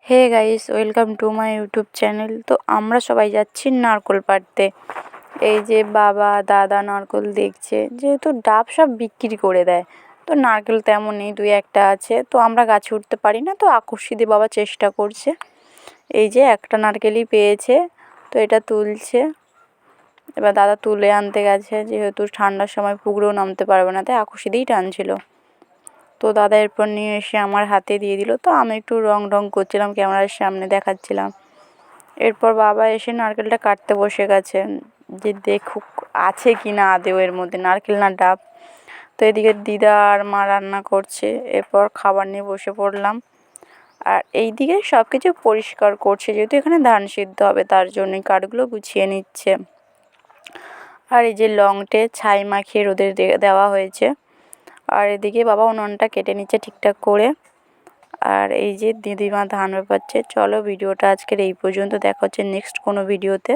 Hey guys, welcome to my YouTube channel. তো আমরা সবাই যাচ্ছি নারকোল পাড়তে। এই যে বাবা দাদা নারকোল দেখছে, যেহেতু ডাব সব বিক্রি করে দেয়, তো নারকেল তেমন নেই, দুই একটা আছে। তো আমরা গাছে উঠতে পারি না, তো আকস্মিক দিয়ে বাবা চেষ্টা করছে। এই যে একটা নারকেলই পেয়েছে, তো এটা তুলছে। এবার দাদা তুলে আনতে গেছে, যেহেতু ঠান্ডার সময় পুকুরেও নামতে পারবে না, তাই আকস্মিক দিয়েই টানছিল। তো দাদা এরপর নিয়ে এসে আমার হাতে দিয়ে দিল। তো আমি একটু রং করছিলাম, ক্যামেরার সামনে দেখাচ্ছিলাম। এরপর বাবা এসে নারকেলটা কাটতে বসে গেছেন, যে দেখুক আছে কি না আদৌ এর মধ্যে নারকেল না ডাব। তো এদিকে দিদা আর মা রান্না করছে, এরপর খাবার নিয়ে বসে পড়লাম। আর এই দিকে সব কিছু পরিষ্কার করছে, যেহেতু এখানে ধান সিদ্ধ হবে, তার জন্যই কাঠগুলো গুছিয়ে নিচ্ছে। আর এই যে লংটে ছাই মাখিয়ে রোদে দেওয়া হয়েছে। আর এদিকে বাবা উনুনটা কেটে নিচ্ছে ঠিকঠাক করে। আর এই যে দিদিমা ধান ব্যাপাচ্ছে। চলো, ভিডিওটা আজকের এই পর্যন্ত, দেখা হচ্ছে নেক্সট কোনো ভিডিওতে।